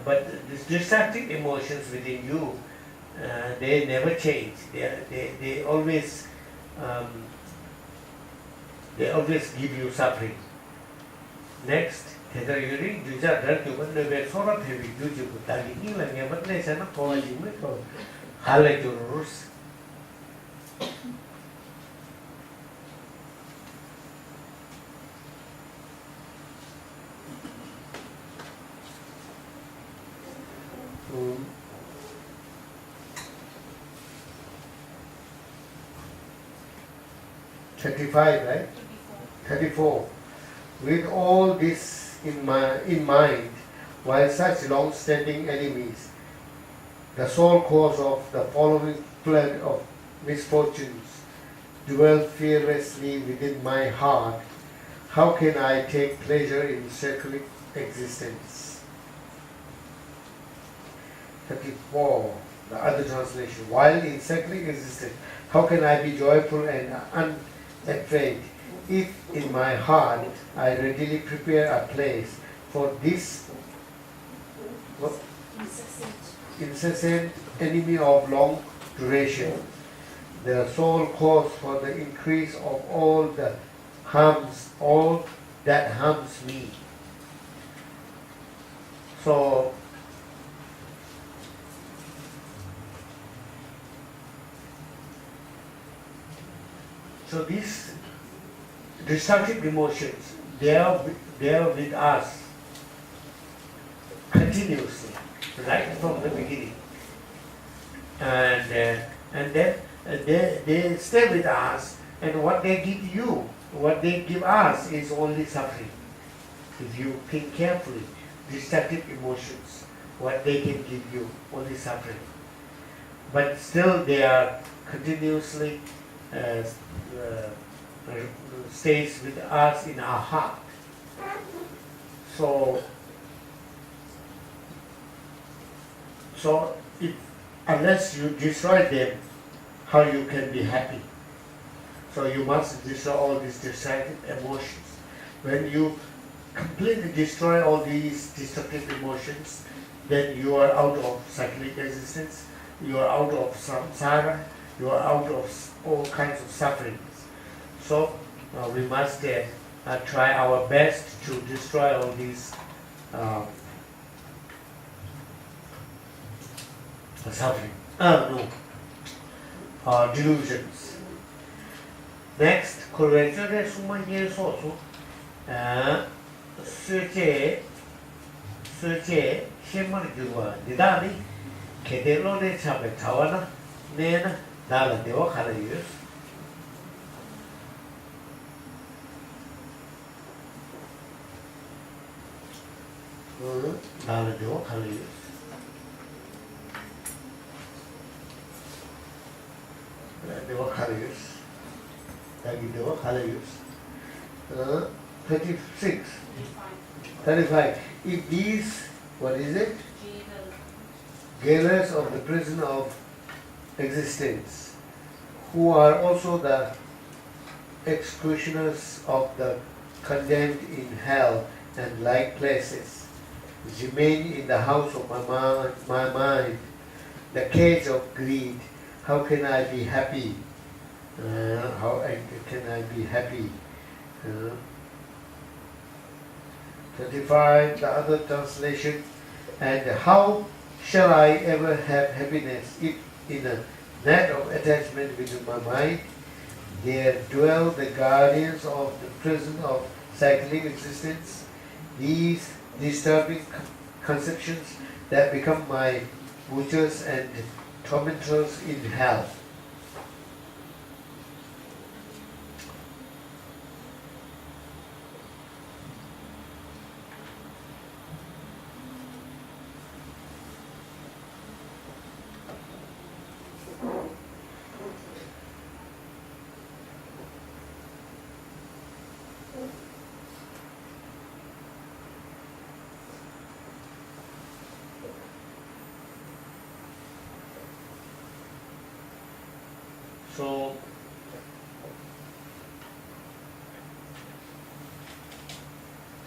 but these destructive emotions within you, they never change. They always give you suffering. Next, Tedayuri, Juja Darkuban, the Sora Heavy Juju, Tagi, and Yamatnes and a college, Halajurus. $35, right? 34. With all this in mind, while such long-standing enemies, the sole cause of the following flood of misfortunes, dwell fearlessly within my heart, how can I take pleasure in circling existence? 34. The other translation. While in circling existence, how can I be joyful and unafraid if in my heart I readily prepare a place for this incessant enemy of long duration, the sole cause for the increase of all that harms me. So these destructive emotions, they are with us continuously, right from the beginning, and then they stay with us, and what they give us is only suffering. If you think carefully, destructive emotions, what they can give you, only suffering. But still they are continuously stays with us in our heart. So if, unless you destroy them, how you can be happy? So you must destroy all these destructive emotions. When you completely destroy all these destructive emotions, then you are out of cyclic existence, you are out of samsara, you are out of all kinds of sufferings. So we must try our best to destroy all these suffering. Delusions. Next, correction suma ye so su seche shemar juwa didani kedelo ne chabe tawana nena dala dewa khalayus. Dala dewa khalayus. Dewa khalayus. Dagi dewa khalayus. 36. 35. If these, what is it? Gaolers of the prison of existence, who are also the executioners of the condemned in hell and like places, remain in the house of my mind, the cage of greed, how can I be happy? How can I be happy? 35, the other translation, and how shall I ever have happiness if in a net of attachment within my mind there dwell the guardians of the prison of cyclic existence, these disturbing conceptions that become my butchers and tormentors in hell.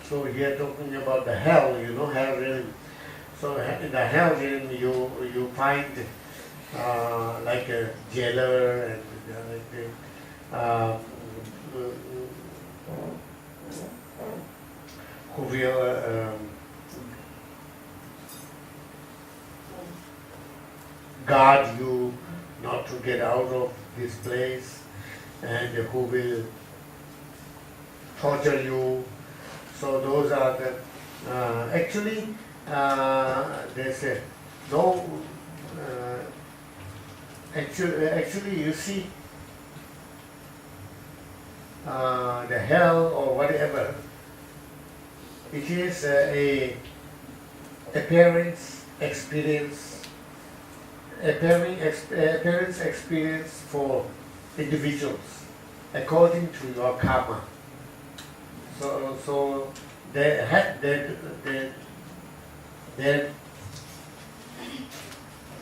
So here talking about the hell, hell really. So in the hell, then you find like a jailer and who will guard you not to get out of this place, and who will torture you. So those are the actually there's a no actually you see the hell or whatever, it is a appearance experience for individuals according to your karma. So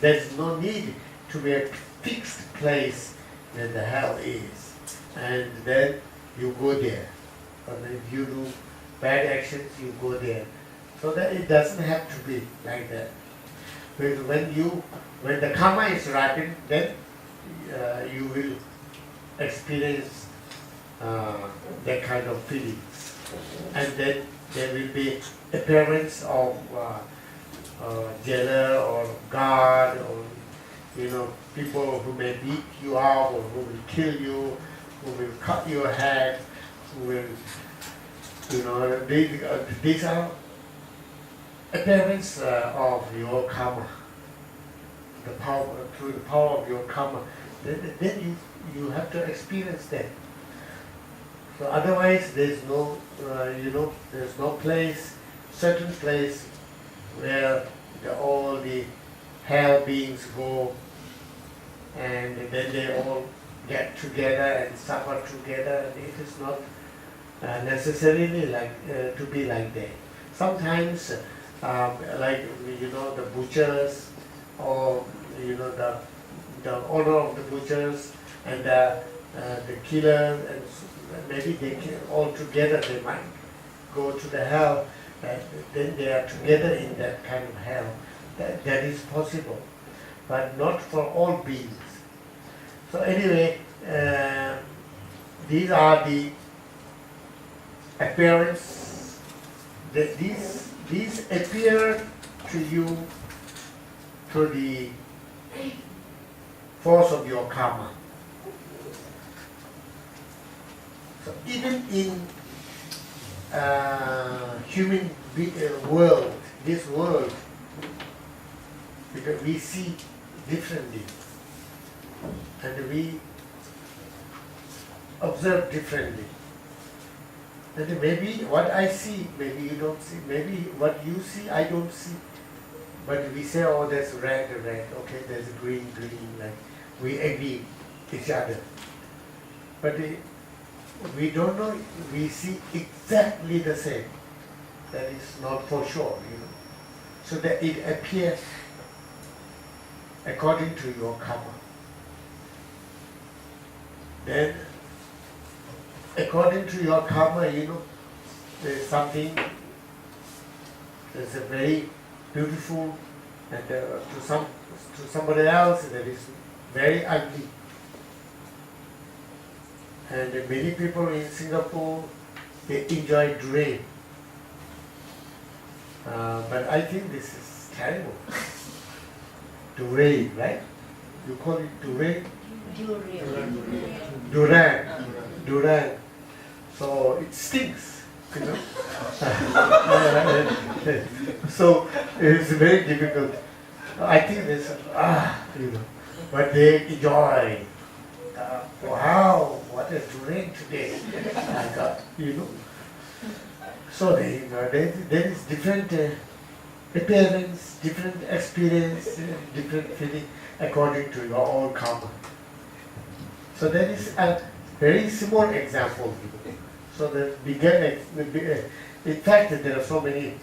there's no need to be a fixed place where the hell is, and then you go there. And if you do bad actions, you go there. So that it doesn't have to be like that. But when the karma is ripened, then you will experience that kind of feelings, and then there will be appearance of jailer or guard, or people who may beat you up, or who will kill you, who will cut your head, who will these are appearance of your karma, through the power of your karma. Then you have to experience that. So otherwise there's no there's no certain place where all the hell beings go, and then they all get together and suffer together. It is not necessarily like to be like that. Sometimes like the butchers, or the owner of the butchers and the killer, and maybe they all together they might go to the hell, then they are together in that kind of hell. That is possible, but not for all beings. So anyway, these are the appearance. These appear to you through the force of your karma. So even in human world, this world, because we see differently, and we observe differently. And maybe what I see, maybe you don't see. Maybe what you see, I don't see. But we say, oh, there's red. Okay, there's green. Like we agree each other. But we don't know. We see exactly the same. That is not for sure, So that it appears according to your karma. Then, according to your karma, there's something. There's a very beautiful, and to somebody else that is very ugly. And many people in Singapore, they enjoy rain. But I think this is terrible. Durian, right? You call it durian? Durian. So it stinks, So it's very difficult. I think this, but they enjoy. Wow, what a durian today! So there is different appearance, different experience, different feeling according to your own karma. So that is a very small example. So the bigger, in fact, there are so many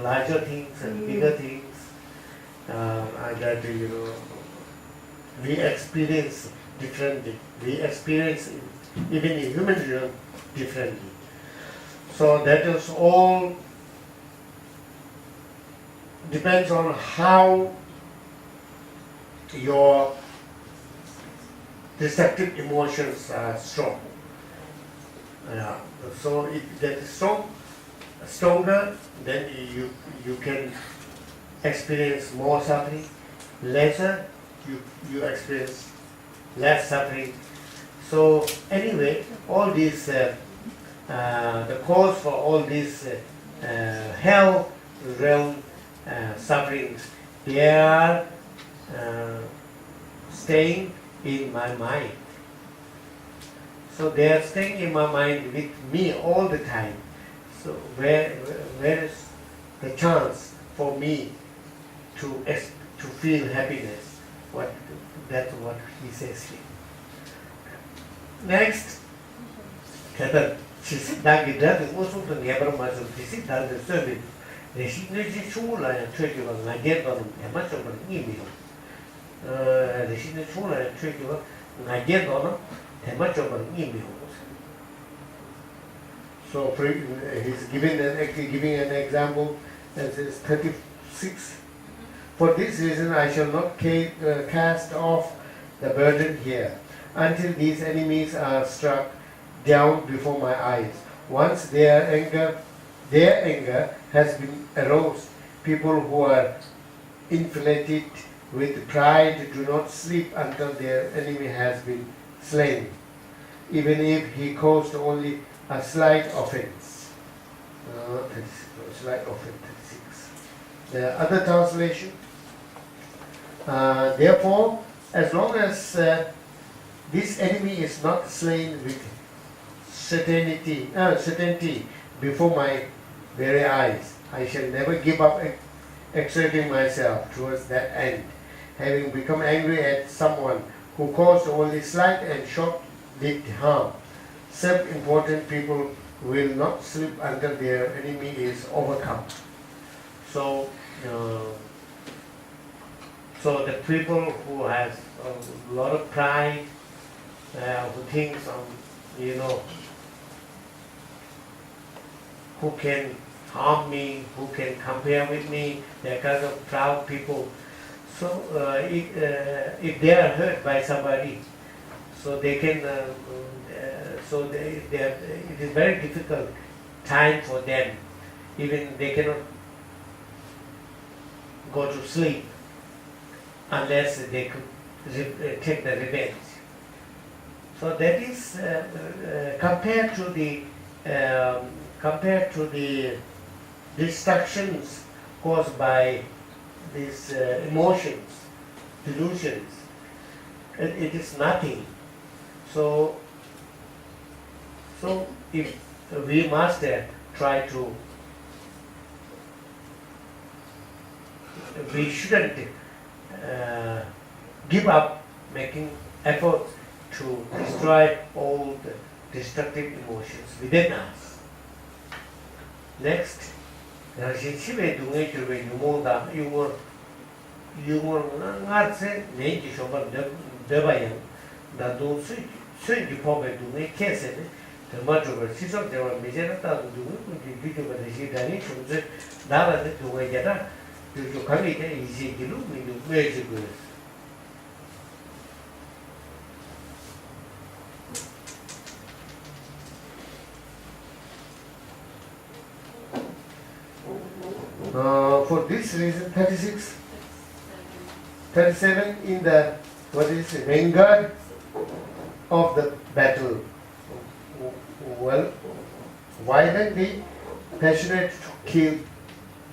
larger things and bigger things that we experience differently. We experience even in human realm differently. So that is all depends on how your destructive emotions are strong. So if that is stronger, then you can experience more suffering. Lesser, you experience less suffering. So anyway, all these the cause for all these hell realm sufferings, they are staying in my mind. So they are staying in my mind with me all the time. So where is the chance for me to feel happiness? That's what he says here. Next, kata chisi dagi dagi usu to nyabra masu chisi dagi servi reshi neji chula ya chöki wa ngaje donum tema chobar nimi ho reshi neji chula ya chöki wa ngaje donum tema chobar nimi ho. So he's giving an example that says 36. For this reason I shall not cast off the burden here until these enemies are struck down before my eyes. Once their anger has been aroused, people who are inflated with pride do not sleep until their enemy has been slain, even if he caused only a slight offense. Slight offense, 36. The other translation. Therefore, as long as this enemy is not slain with certainty before my very eyes, I shall never give up exerting myself towards that end. Having become angry at someone who caused only slight and short-lived harm, self-important people will not sleep until their enemy is overcome. So the people who has a lot of pride, who thinks who can harm me, who can compare with me, they're kind of proud people. So if they are hurt by somebody, so they can, it is very difficult time for them. Even they cannot go to sleep unless they could take the revenge. So that is compared to the destructions caused by these emotions, delusions. It is nothing. So if we must try to, we shouldn't give up making efforts to destroy all the destructive emotions within us. Next, Shive Dunga Churve Yumonda, Yumor Narse, Naji Shoban Devayan, that don't swing the pocket to make cases, the much over Sisok, there were Miserata to do it with the Shidani, to Dara to Wayata, to come in easy to look into very good. For this reason, 36, 37 in the vanguard of the battle, well, violently passionate to kill,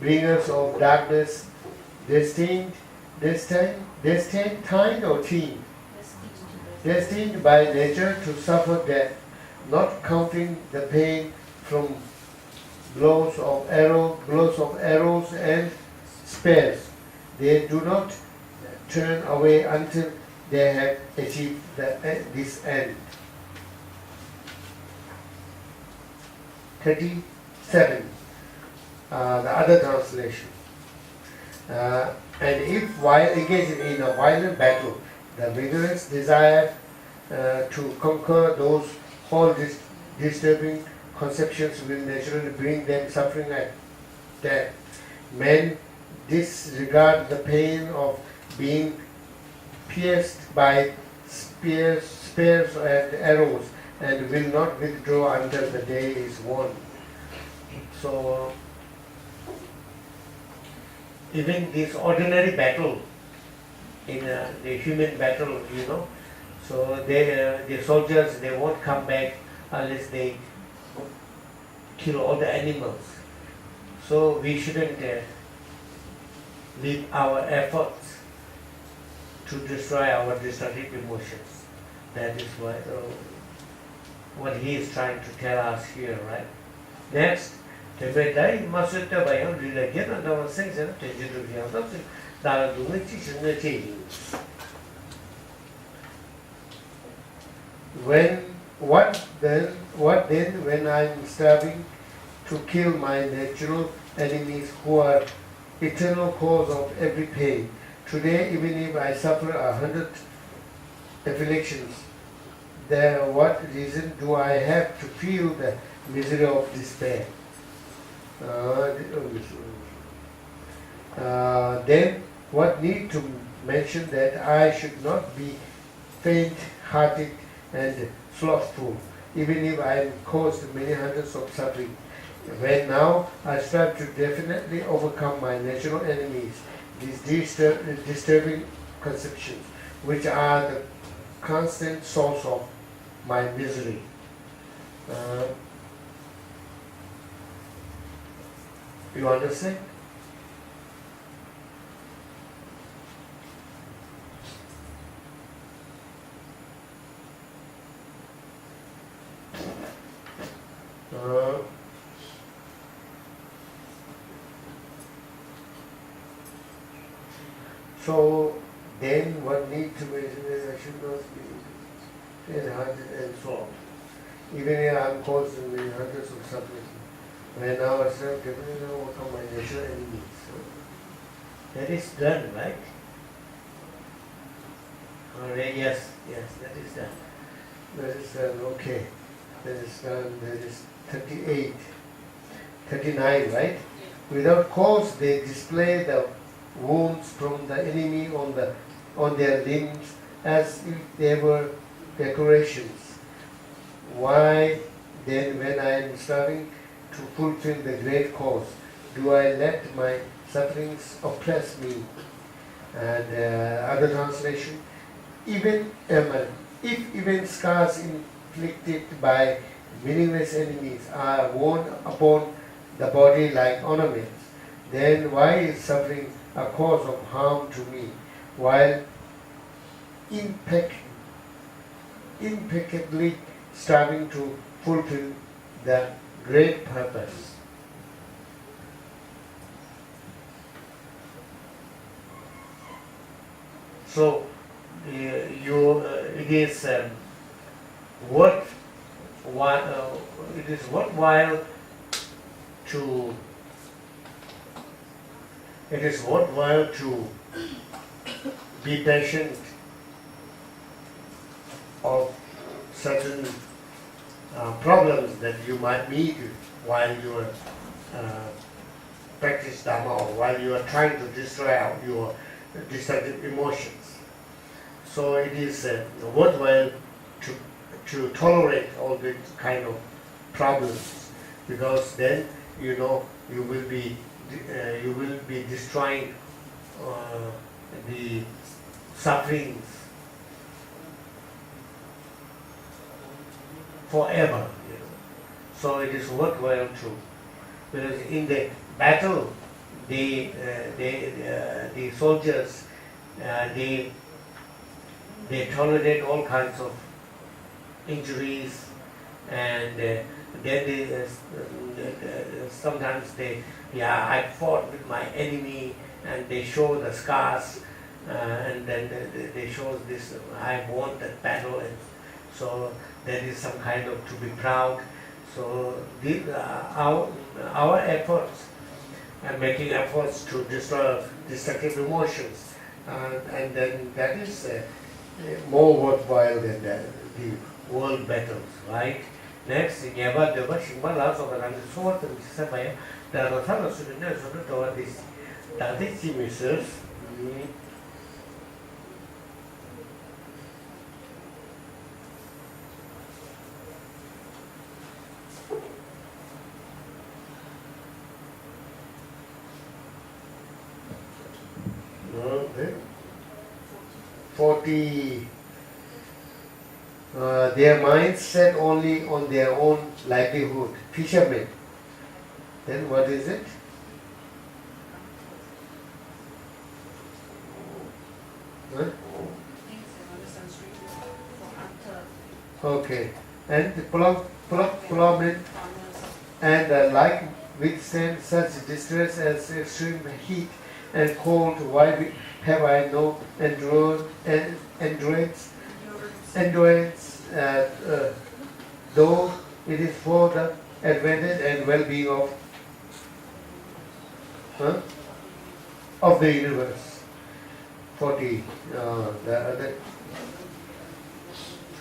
bringers of darkness, destined by nature to suffer death, not counting the pain from blows of arrows and spears. They do not turn away until they have achieved this end. 37. The other translation. And if while engaging in a violent battle, the vigorous desire to conquer those whole disturbing conceptions will naturally bring them suffering at death. Men disregard the pain of being pierced by spears and arrows, and will not withdraw until the day is won. So, even this ordinary battle, in the human battle, so the soldiers, they won't come back unless they kill all the animals. So we shouldn't leave our efforts to destroy our destructive emotions. That is what he is trying to tell us here, right? Next, what then when I am striving to kill my natural enemies who are eternal cause of every pain? Today, even if I suffer 100 afflictions, then what reason do I have to feel the misery of despair? Then what need to mention that I should not be faint-hearted and slothful, even if I am caused many hundreds of suffering. When now I strive to definitely overcome my natural enemies, these disturbing conceptions, which are the constant source of my misery. You understand? So then what need to be, I should not be faint-hearted and so on. Even if I am caused in many hundreds of suffering, when now I serve definitely overcome my natural enemies. So that is done, right? Alright, yes, that is done. That is done, okay. That is done, that is 38. 39, right? Without cause they display the wounds from the enemy on their limbs as if they were decorations. Why then, when I am striving to fulfill the great cause, do I let my sufferings oppress me? And other translation, if even scars inflicted by meaningless enemies are worn upon the body like ornaments, then why is suffering a cause of harm to me, while impeccably striving to fulfill the great purpose? So it is worthwhile to be patient of certain problems that you might meet while you are practice Dhamma, or while you are trying to destroy your destructive emotions. So it is worthwhile to tolerate all these kind of problems, because then you will be destroying the sufferings forever. So it is worthwhile to, because in the battle, the soldiers they tolerate all kinds of injuries, and then sometimes I fought with my enemy, and they show the scars, and then they show this, I won that battle, and so there is some kind of to be proud. So our efforts and making efforts to destroy destructive emotions, and then that is more worthwhile than the world battles, right? Next, Tadichi Mrs. Okay. 40. Their minds set only on their own livelihood. Fishermen. Then what is it? Huh? Okay. And the plowmen and like withstand such distress as extreme heat and cold. Why have I no endurance, though it is for the advantage and well-being of the universe. 40. The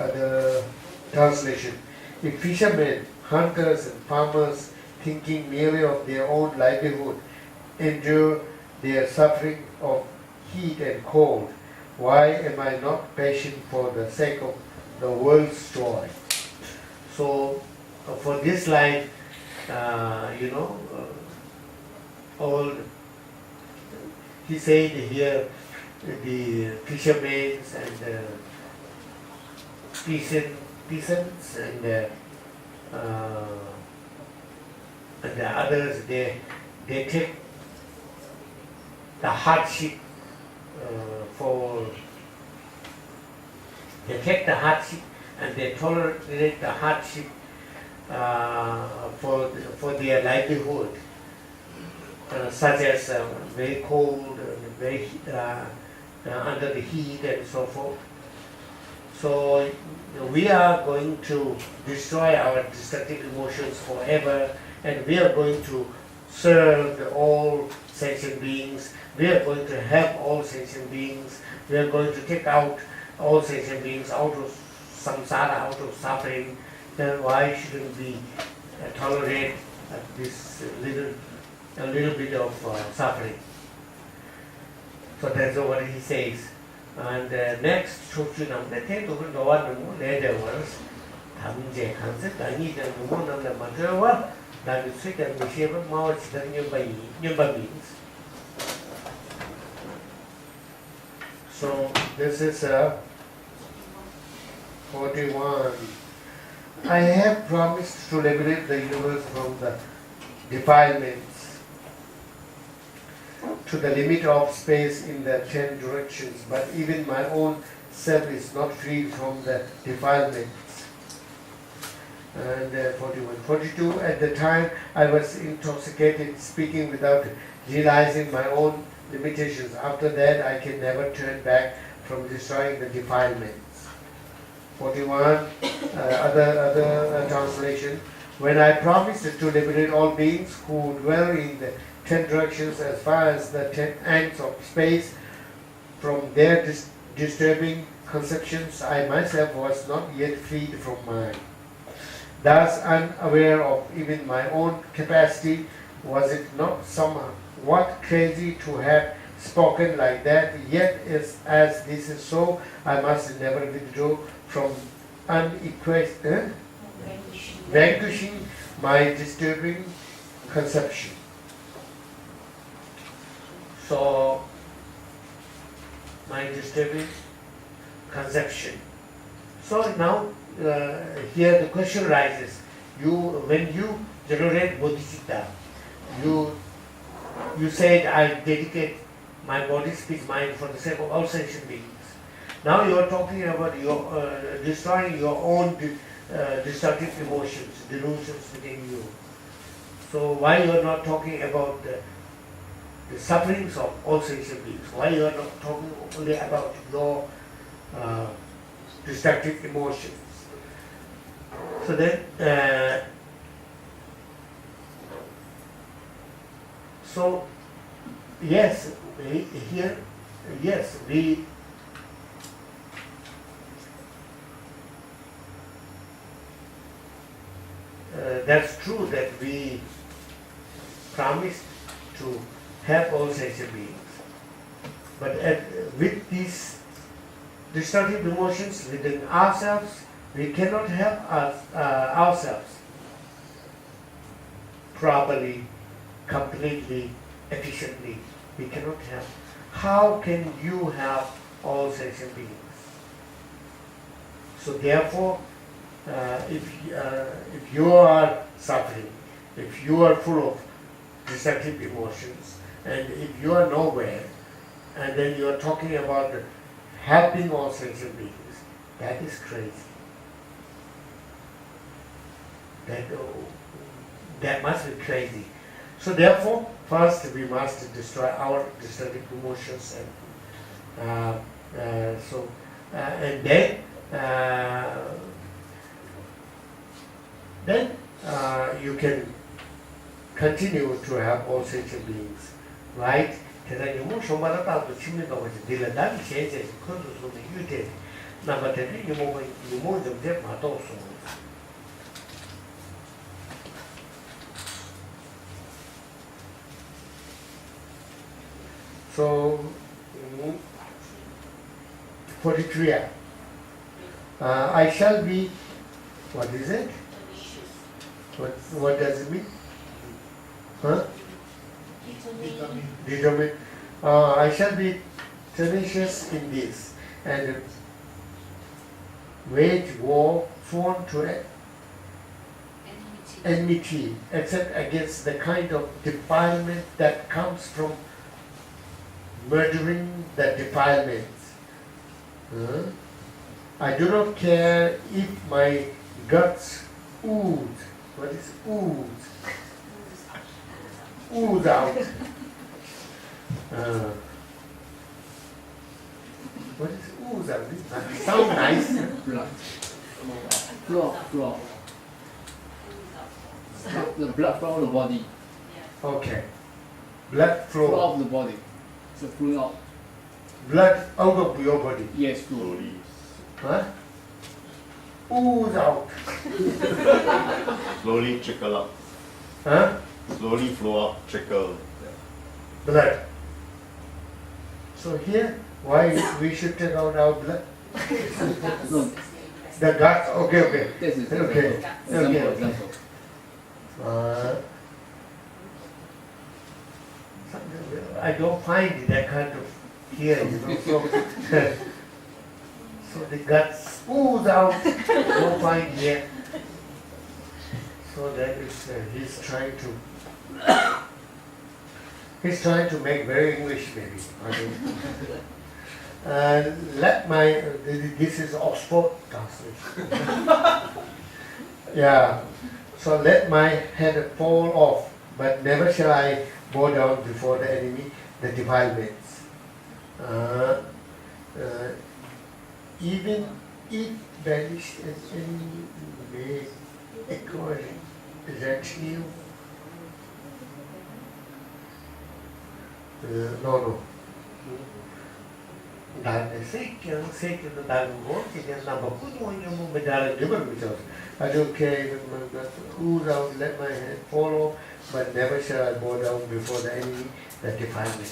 other translation. If fishermen, hunters, and farmers, thinking merely of their own livelihood, endure their suffering of heat and cold, why am I not patient for the sake of the world's joy? So, for this line, all he said here, the fishermen and peasants and the others, they take the hardship and they tolerate the hardship for their livelihood, such as very cold, very under the heat and so forth. So we are going to destroy our destructive emotions forever, and we are going to serve all sentient beings. We are going to help all sentient beings. We are going to take out all sentient beings out of samsara, out of suffering. Then why shouldn't we tolerate this a little bit of suffering? So that's what he says. And next, so this is 41. I have promised to liberate the universe from the defilements to the limit of space in the 10 directions, but even my own self is not freed from the defilements. And 41. 42. At the time I was intoxicated, speaking without realizing my own limitations. After that I can never turn back from destroying the defilements. 41. Other translation. When I promised to liberate all beings who dwell in the 10 directions as far as the 10 ends of space from their disturbing conceptions, I myself was not yet freed from mine. Thus unaware of even my own capacity, was it not somewhat crazy to have spoken like that? Yet as this is so, I must never withdraw from vanquishing my disturbing conception. So, my disturbing conception. So now, here the question rises: when you generate Bodhisattva, you said, I dedicate my body, speech, mind for the sake of all sentient beings. Now you are talking about your destroying your own destructive emotions, delusions within you. So why you are not talking about the sufferings of all sentient beings? Why you are not talking only about your destructive emotions? So then, so yes, here, yes, we. That's true that we promised to have all sentient beings. But with these destructive emotions within ourselves, we cannot help ourselves properly, completely, efficiently. We cannot help. How can you have all sentient beings? So therefore, if you are suffering, if you are full of destructive emotions, and if you are nowhere, and then you are talking about helping all sentient beings, that is crazy. That must be crazy. So therefore, first we must destroy our destructive emotions, and then you can continue to have all sentient beings, right? So, 43. I shall be, what is it? What does it mean? Huh? Determined. I shall be tenacious in this and wage war sworn to enmity, except against the kind of defilement that comes from murdering the defilements. I do not care if my guts ooze. What is ooze? Ooze out. What is ooze out? Sound nice. Blood. Flow. The blood flow of the body. Okay. Blood flow. Flow of the body. So flow out. Blood out of your body. Yes, flow. Huh? Ooze out. Slowly trickle up. Huh? Slowly flow up, trickle. Blood. So here, why we should take out our blood? No, The guts. Okay. this is Okay. example. I don't find that kind of here, so the guts ooze out, don't find here. So that is, he's trying to make very English maybe. I think. This is Oxford translation. Yeah. So let my head fall off, but never shall I bow down before the enemy, the defilements. Even if banished as any may according retinue. No. I don't care, ooze out, let my head fall off, but never shall I bow down before the enemy that defile me.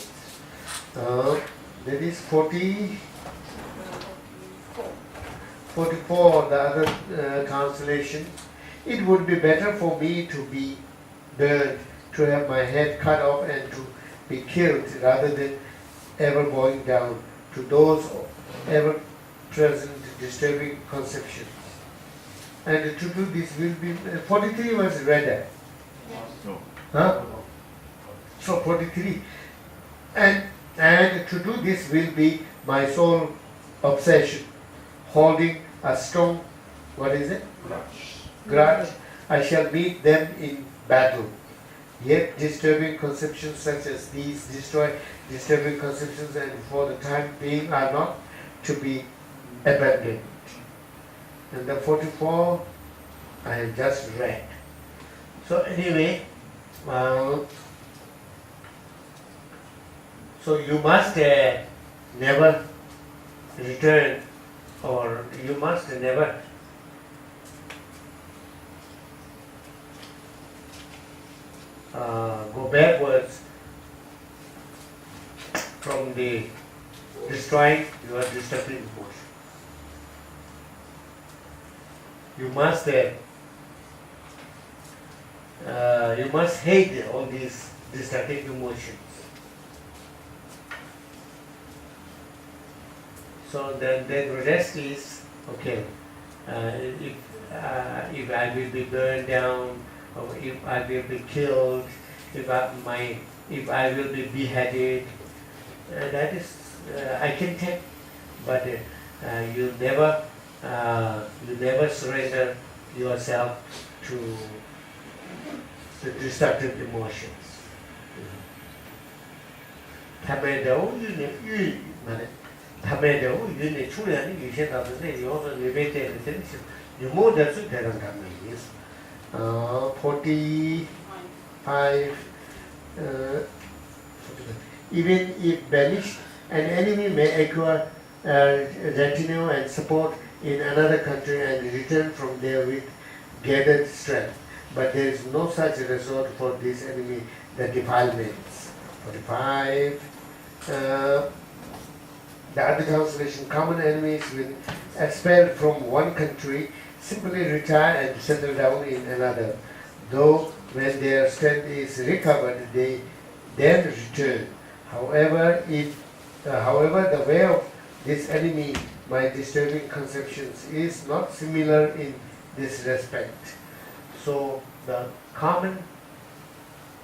That is 44, the other translation. It would be better for me to be burned, to have my head cut off and to be killed, rather than ever bowing down to those ever present disturbing conceptions. And to do this will be, 43 was read. No. Huh? So 43. And to do this will be my sole obsession, holding a strong, what is it? Grudge. I shall meet them in battle. Yet disturbing conceptions such as these destroy disturbing conceptions, and for the time being are not to be abandoned. And the 44 I have just read. So anyway, so you must never return, or you must never go backwards the destroying your destructive emotion. You must hate all these destructive emotions. So then the rest is okay. If I will be burned down, or if I will be killed, if I will be beheaded, that is I can take, but you never surrender yourself to the destructive emotions. 他们都与你处理你现在的内容和你被这个真实，你没得最可能干的意思。45. Even if banished, an enemy may acquire retinue and support in another country and return from there with gathered strength. But there is no such resort for this enemy, the defilements. 45. The other translation, common enemies when expelled from one country simply retire and settle down in another. Though when their strength is recovered, they then return. However, the way of this enemy, my disturbing conceptions, is not similar in this respect. So the common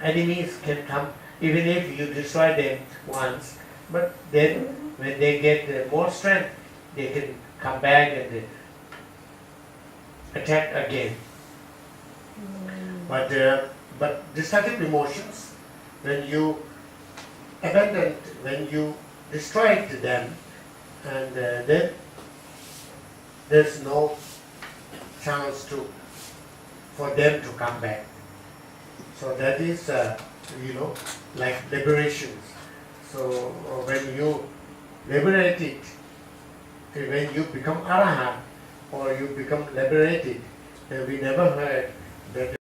enemies can come even if you destroy them once, but then when they get more strength, they can come back and attack again. But destructive emotions, when you abandon, when you destroy them, and then there's no chance for them to come back. So that is, like liberations. So when you liberate it, when you become arahant or you become liberated, we never heard that